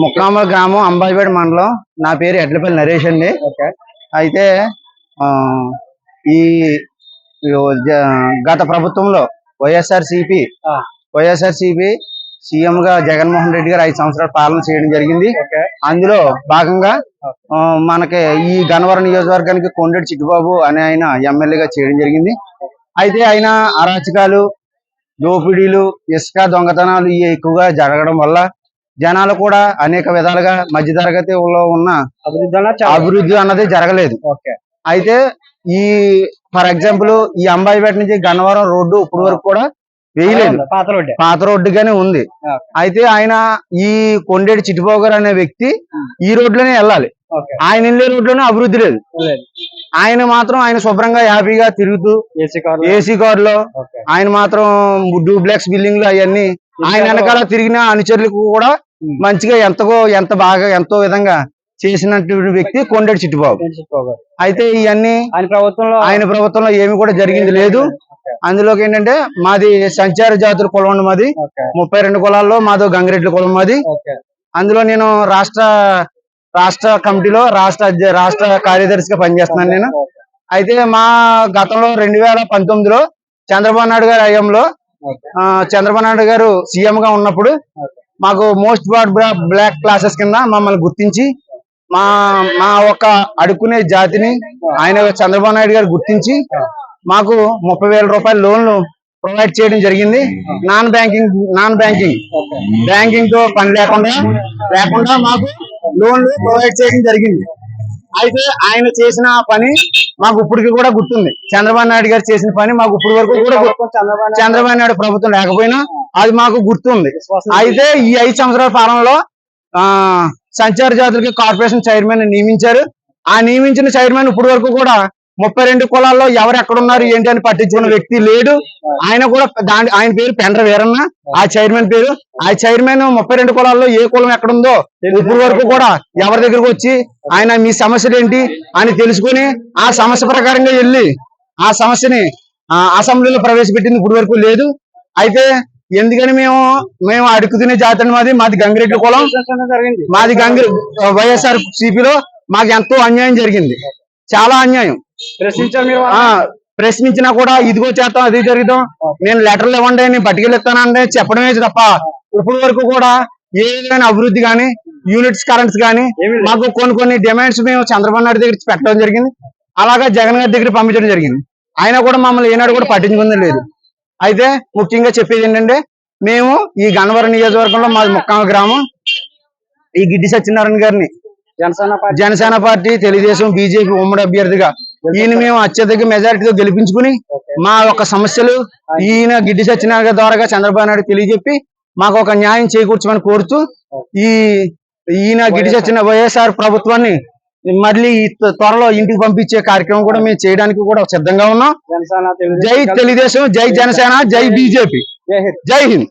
ముక్కామ గ్రామం అంబాయిపేట మండలం. నా పేరు ఎడ్లపల్లి నరేష్ అండి. అయితే ఈ గత ప్రభుత్వంలో వైఎస్ఆర్సీపీ సీఎం గా జగన్మోహన్ రెడ్డి గారు 5 సంవత్సరాల పాలన చేయడం జరిగింది. అందులో భాగంగా మనకి ఈ గన్నవరం నియోజకవర్గానికి కొండేటి చిట్టిబాబు అనే ఆయన ఎమ్మెల్యేగా చేయడం జరిగింది. అయితే ఆయన అరాచకాలు, దోపిడీలు, ఇసుక దొంగతనాలు ఎక్కువగా జరగడం వల్ల జనాలు కూడా అనేక విధాలుగా మధ్యతరగతిలో ఉన్న అభివృద్ధి అన్నది జరగలేదు. అయితే ఈ ఫర్ ఎగ్జాంపుల్ ఈ అంబాయిపేట నుంచి గన్నవరం రోడ్డు ఇప్పుడు వరకు కూడా వేయలేదు, పాత రోడ్డుగానే ఉంది. అయితే ఆయన ఈ కొండేటి చిట్టిబాబు గారు అనే వ్యక్తి ఈ రోడ్లోనే వెళ్ళాలి, ఆయన వెళ్ళే రోడ్లోనే అభివృద్ధి లేదు. ఆయన మాత్రం ఆయన శుభ్రంగా హ్యాపీగా తిరుగుతూ ఏసీ కారులో ఆయన మాత్రం డూప్లెక్స్ బిల్డింగ్లు అవన్నీ ఆయన వెనకాల తిరిగిన అనుచరులకు కూడా మంచిగా ఎంతో విధంగా చేసినటువంటి వ్యక్తి కొండేటి చిట్టిబాబు. అయితే ఇవన్నీ ఆయన ప్రభుత్వంలో ఏమి కూడా జరిగింది లేదు. అందులోకి ఏంటంటే మాది సంచార జాతుల కులం అండి. మాది 32 కులాల్లో మాది గంగిరెడ్ల కులం మాది. అందులో నేను రాష్ట్ర కమిటీలో రాష్ట్ర కార్యదర్శిగా పనిచేస్తున్నాను నేను. అయితే మా గతంలో 2019లో చంద్రబాబు నాయుడు గారి హయాంలో చంద్రబాబు నాయుడు గారు సీఎం గా ఉన్నప్పుడు మాకు మోస్ట్ బ్లాక్ క్లాసెస్ కింద మమ్మల్ని గుర్తించి మా ఒక అడుక్కునే జాతిని ఆయన చంద్రబాబు నాయుడు గారు గుర్తించి మాకు 30,000 రూపాయల లోన్లు ప్రొవైడ్ చేయడం జరిగింది. నాన్ బ్యాంకింగ్ తో పని లేకుండా మాకు లోన్లు ప్రొవైడ్ చేయడం జరిగింది. అయితే ఆయన చేసిన పని మాకు ఇప్పటికి కూడా గుర్తుంది. చంద్రబాబు నాయుడు గారు చేసిన పని మాకు ఇప్పటి వరకు కూడా చంద్రబాబు నాయుడు ప్రభుత్వం లేకపోయినా అది మాకు గుర్తుంది. అయితే ఈ 5 సంవత్సరాల పాలనలో సంచార జాతులకి కార్పొరేషన్ చైర్మన్ నియమించారు. ఆ నియమించిన చైర్మన్ ఇప్పటి వరకు కూడా 32 కులాల్లో ఎవరు ఎక్కడున్నారు ఏంటి అని పట్టించుకున్న వ్యక్తి లేడు. ఆయన కూడా ఆయన పేరు పెండ్ర వీరన్న, ఆ చైర్మన్ పేరు. ఆ చైర్మన్ 32 కులాల్లో ఏ కులం ఎక్కడుందో ఇప్పటి వరకు కూడా ఎవరి దగ్గరకు వచ్చి ఆయన మీ సమస్యలు ఏంటి అని తెలుసుకుని ఆ సమస్య ప్రకారంగా వెళ్ళి ఆ సమస్యని అసెంబ్లీలో ప్రవేశపెట్టింది ఇప్పటి వరకు లేదు. అయితే ఎందుకని మేము అడుగు తినే జాతి మాది గంగిరెడ్డి కులం. మాది వైఎస్ఆర్ సిపిలో మాకు ఎంతో అన్యాయం జరిగింది, చాలా అన్యాయం. ప్రశ్నించినా కూడా ఇదిగో చేస్తాం అది జరుగుతాం, నేను లెటర్లు ఇవ్వండి నేను పట్టుకెళ్ళిస్తానండి చెప్పడమే తప్ప ఇప్పటి వరకు కూడా ఏ విధమైన అభివృద్ధి కానీ యూనిట్స్ కరెంట్స్ కానీ మాకు కొన్ని డిమాండ్స్ మేము చంద్రబాబు నాయుడు దగ్గర పెట్టడం జరిగింది. అలాగా జగన్ గారి దగ్గర పంపించడం జరిగింది. ఆయన కూడా మమ్మల్ని ఏనాడు కూడా పట్టించుకుంది లేదు. అయితే ముఖ్యంగా చెప్పేది ఏంటంటే మేము ఈ గన్నవరం నియోజకవర్గంలో మాది ముక్కామ గ్రామం. ఈ గిడ్డి సత్యనారాయణ గారిని జనసేన పార్టీ, తెలుగుదేశం, బీజేపీ ఉమ్మడి అభ్యర్థిగా ఈయన మేము అత్యధిక మెజారిటీతో గెలిపించుకుని మా యొక్క సమస్యలు ఈయన గిడ్డి సత్యనారాయణ గారి ద్వారా చంద్రబాబు నాయుడు తెలియజెప్పి మాకు ఒక న్యాయం చేకూర్చమని కోరుతూ ఈయన గిడ్డి సత్యనారాయణ వైఎస్ఆర్ ప్రభుత్వాన్ని మళ్ళీ త్వరలో ఇంటికి పంపించే కార్యక్రమం కూడా మేము చేయడానికి కూడా సిద్ధంగా ఉన్నాం. జై తెలుగుదేశం, జై జనసేన, జై బీజేపీ, జై హింద్.